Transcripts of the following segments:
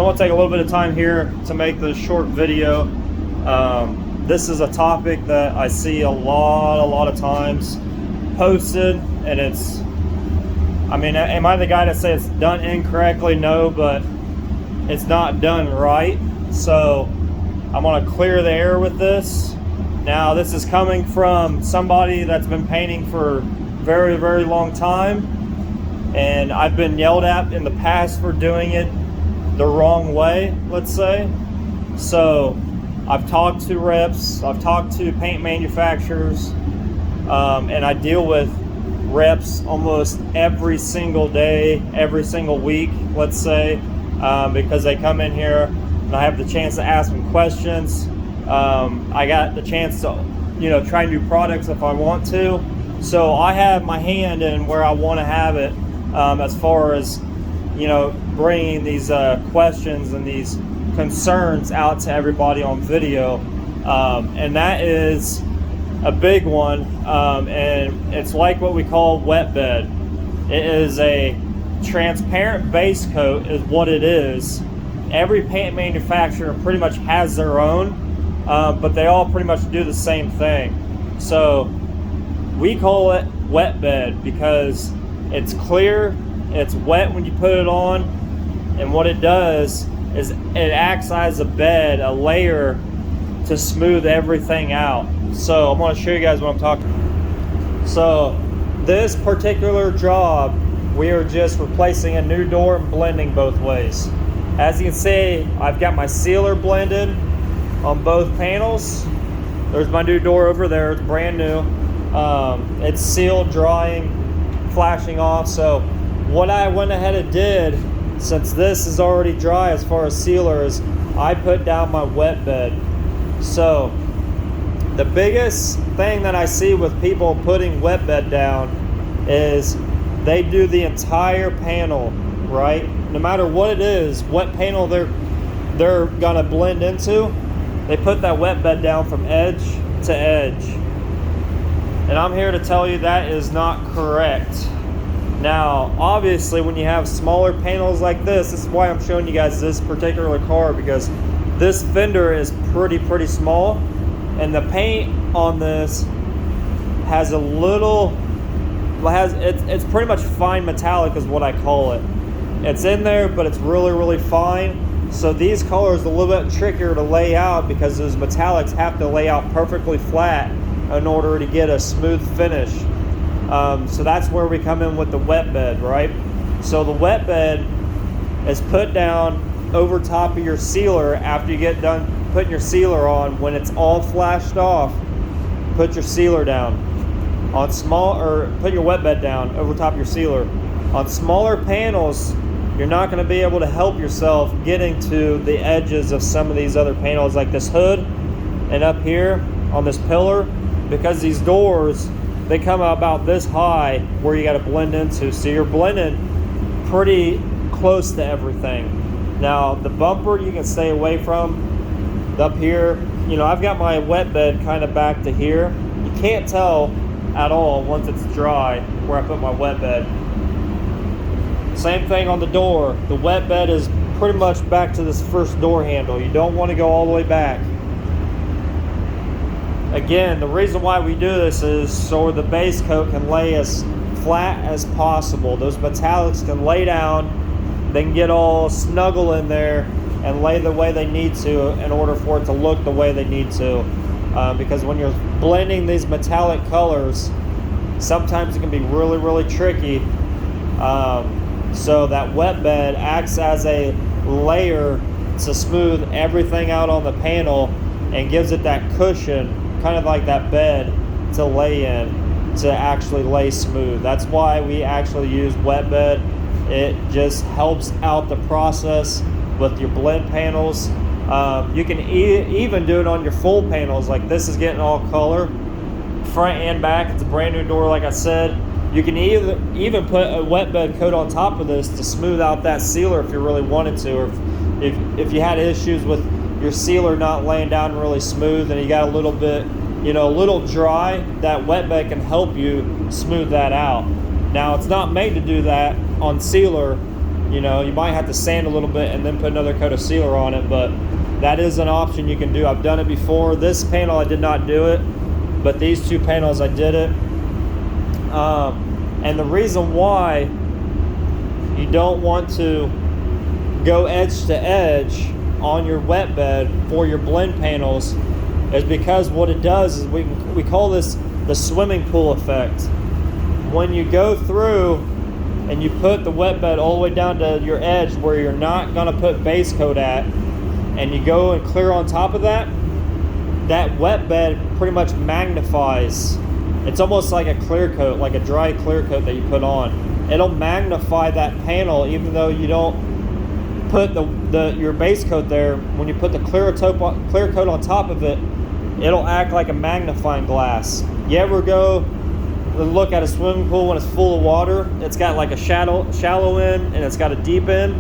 So I'm gonna take a little bit of time here to make this short video. This is a topic that I see a lot of times posted, and it's, I mean, am I the guy to say it's done incorrectly? No, but it's not done right. So I'm gonna clear the air with this. Now, this is coming from somebody that's been painting for a very long time, and I've been yelled at in the past for doing it the wrong way, let's say. So I've talked to reps, I've talked to paint manufacturers, and I deal with reps almost every single day, every single week, let's say, because they come in here and I have the chance to ask them questions. I got the chance to, try new products if I want to. So I have my hand in where I want to have it, as far as, bringing these questions and these concerns out to everybody on video. And that is a big one. And it's like what we call wet bed. It is a transparent base coat is what it is. Every paint manufacturer pretty much has their own, but they all pretty much do the same thing. So we call it wet bed because it's clear, it's wet when you put it on, and what it does is it acts as a bed, a layer to smooth everything out. So I'm going to show you guys what I'm talking about. So this particular job, we are just replacing a new door and blending both ways. As you can see, I've got my sealer blended on both panels. There's my new door over there, it's brand new. It's sealed, drying, flashing off. So what I went ahead and did, since this is already dry as far as sealer, is I put down my wet bed. So the biggest thing that I see with people putting wet bed down is they do the entire panel, right? No matter what it is, what panel they're gonna blend into, they put that wet bed down from edge to edge. And I'm here to tell you that is not correct. Now, obviously, when you have smaller panels like this is why I'm showing you guys this particular car, because this fender is pretty small, and the paint on this has a little, it's pretty much fine metallic is what I call it. It's in there, but it's really fine. So these colors are a little bit trickier to lay out because those metallics have to lay out perfectly flat in order to get a smooth finish. So that's where we come in with the wet bed, right? So the wet bed is put down over top of your sealer after you get done putting your sealer on. When it's all flashed off, put your sealer down. Put your wet bed down over top of your sealer. On smaller panels, you're not going to be able to help yourself getting to the edges of some of these other panels, like this hood and up here on this pillar, because these doors, they come out about this high where you got to blend into. So you're blending pretty close to everything. Now the bumper you can stay away from. Up here, I've got my wet bed kind of back to here. You can't tell at all once it's dry where I put my wet bed. Same thing on the door. The wet bed is pretty much back to this first door handle. You don't want to go all the way back. Again, the reason why we do this is so the base coat can lay as flat as possible. Those metallics can lay down, they can get all snuggle in there and lay the way they need to in order for it to look the way they need to. Because when you're blending these metallic colors, sometimes it can be really tricky. So that wet bed acts as a layer to smooth everything out on the panel and gives it that cushion, kind of like that bed to lay in, to actually lay smooth. That's why we actually use wet bed. It just helps out the process with your blend panels. You can even do it on your full panels, like this is getting all color, front and back. It's a brand new door, like I said. You can even put a wet bed coat on top of this to smooth out that sealer if you really wanted to, or if you had issues with your sealer not laying down really smooth and you got a little bit, a little dry, that wet bed can help you smooth that out. Now, it's not made to do that on sealer. You know, you might have to sand a little bit and then put another coat of sealer on it, but that is an option you can do. I've done it before. This panel I did not do it, but these two panels I did it. And the reason why you don't want to go edge to edge on your wet bed for your blend panels is because what it does is we call this the swimming pool effect. When you go through and you put the wet bed all the way down to your edge where you're not going to put base coat at, and you go and clear on top of that, that wet bed pretty much magnifies. It's almost like a clear coat, like a dry clear coat that you put on. It'll magnify that panel even though you don't put your base coat there. When you put the clear coat on top of it, it'll act like a magnifying glass. You ever go look at a swimming pool when it's full of water? It's got like a shallow end and it's got a deep end.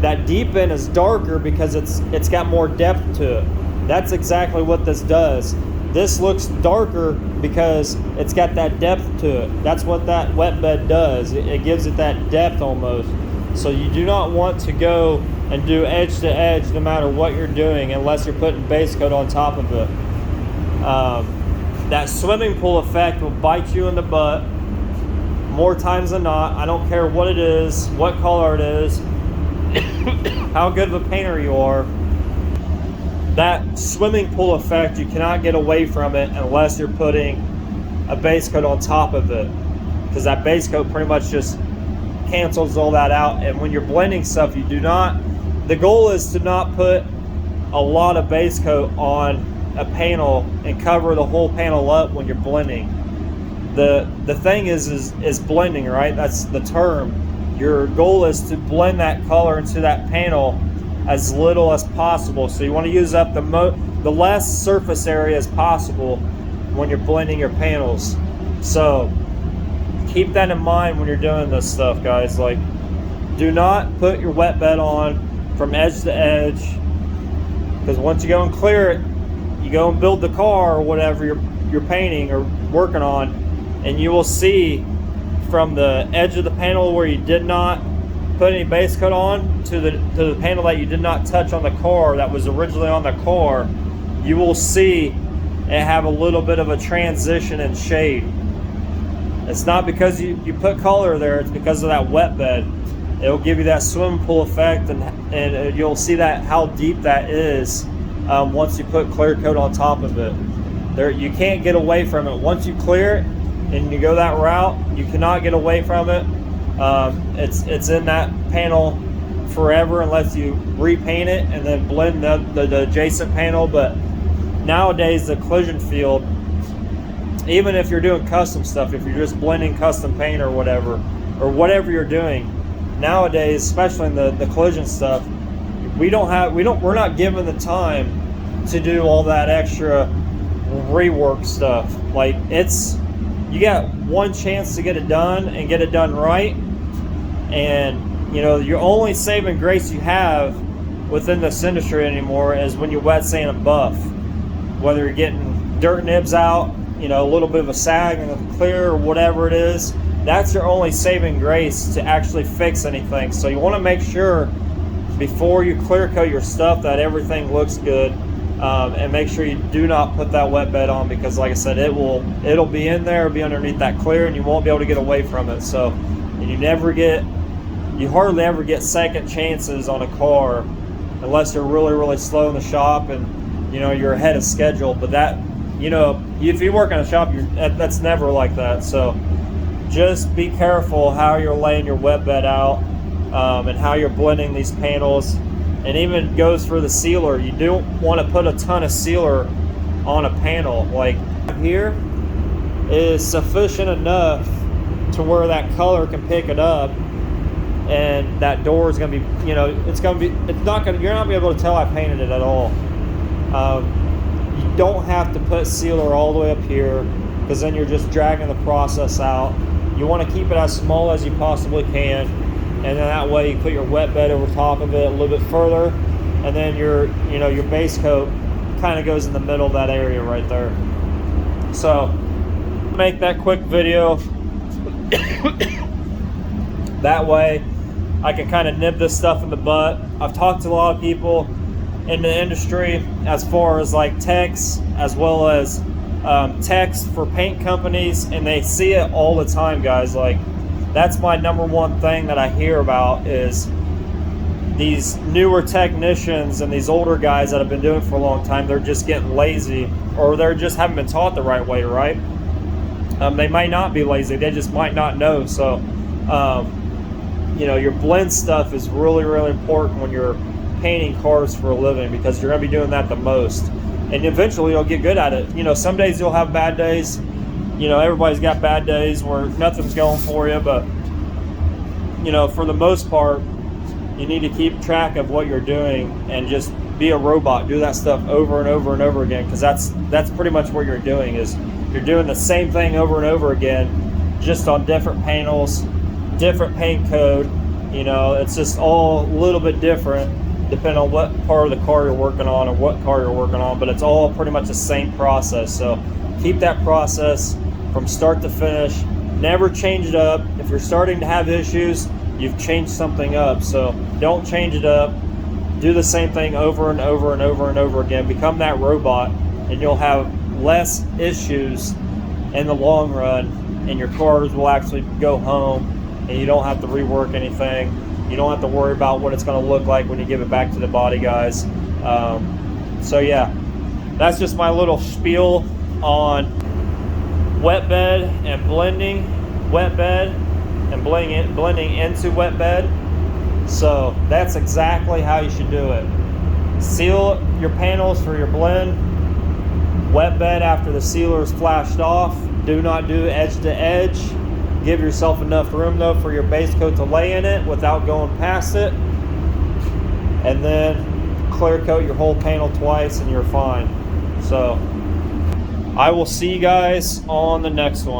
That deep end is darker because it's got more depth to it. That's exactly what this does. This looks darker because it's got that depth to it. That's what that wet bed does. It gives it that depth almost. So you do not want to go and do edge to edge no matter what you're doing unless you're putting base coat on top of it. That swimming pool effect will bite you in the butt more times than not. I don't care what it is, what color it is, how good of a painter you are. That swimming pool effect, you cannot get away from it unless you're putting a base coat on top of it, because that base coat pretty much just cancels all that out. And when you're blending stuff, the goal is to not put a lot of base coat on a panel and cover the whole panel up when you're blending. The thing is blending, right? That's the term. Your goal is to blend that color into that panel as little as possible. So you want to use up the less surface area as possible when you're blending your panels. So keep that in mind when you're doing this stuff, guys. Like, do not put your wet bed on from edge to edge, because once you go and clear it, you go and build the car or whatever you're painting or working on, and you will see from the edge of the panel where you did not put any base coat on to the panel that you did not touch on the car that was originally on the car, you will see it have a little bit of a transition in shade. It's not because you put color there, it's because of that wet bed. It'll give you that swimming pool effect, and you'll see that how deep that is once you put clear coat on top of it. You can't get away from it. Once you clear it and you go that route, you cannot get away from it. It's in that panel forever unless you repaint it and then blend the adjacent panel. But nowadays, the collision field, even if you're doing custom stuff, if you're just blending custom paint or whatever you're doing nowadays, especially in the collision stuff, we're not given the time to do all that extra rework stuff. Like, you got one chance to get it done and get it done right, and your only saving grace you have within this industry anymore is when you wet sand and buff, whether you're getting dirt nibs out, a little bit of a sag and a clear or whatever it is. That's your only saving grace to actually fix anything. So you want to make sure before you clear coat your stuff that everything looks good, and make sure you do not put that wet bed on, because like I said, it'll be in there, it'll be underneath that clear, and you won't be able to get away from it. So you hardly ever get second chances on a car unless you're really, really slow in the shop and you're ahead of schedule. But that, if you work in a shop, that's never like that. So just be careful how you're laying your wet bed out, and how you're blending these panels. And even goes for the sealer. You don't want to put a ton of sealer on a panel. Like, here is sufficient enough to where that color can pick it up, and that door is going to be, you're not going to be able to tell I painted it at all. You don't have to put sealer all the way up here, because then you're just dragging the process out. You want to keep it as small as you possibly can, and then that way you put your wet bed over top of it a little bit further, and then your base coat kind of goes in the middle of that area right there. So make that quick video. That way I can kind of nib this stuff in the butt. I've talked to a lot of people in the industry as far as like techs, as well as techs for paint companies, and they see it all the time, guys. Like, that's my number one thing that I hear about is these newer technicians and these older guys that have been doing it for a long time, they're just getting lazy, or they're just haven't been taught the right way, right? They might not be lazy, they just might not know. So you know, your blend stuff is really, really important when you're painting cars for a living, because you're going to be doing that the most, and eventually you'll get good at it. You know, some days you'll have bad days. You know, everybody's got bad days where nothing's going for you, but you know, for the most part, you need to keep track of what you're doing and just be a robot. Do that stuff over and over and over again, because that's pretty much what you're doing, is you're doing the same thing over and over again, just on different panels, different paint code. You know, it's just all a little bit different depending on what part of the car you're working on or what car you're working on, but it's all pretty much the same process. So keep that process from start to finish. Never change it up. If you're starting to have issues, you've changed something up. So don't change it up. Do the same thing over and over and over and over again. Become that robot, and you'll have less issues in the long run, and your cars will actually go home, and you don't have to rework anything. You don't have to worry about what it's going to look like when you give it back to the body guys. So yeah, that's just my little spiel on wet bed and blending, wet bed and blending into wet bed. So that's exactly how you should do it. Seal your panels for your blend, wet bed after the sealer is flashed off. Do not do edge to edge. Give yourself enough room though for your base coat to lay in it without going past it, and then clear coat your whole panel twice and you're fine. So I will see you guys on the next one.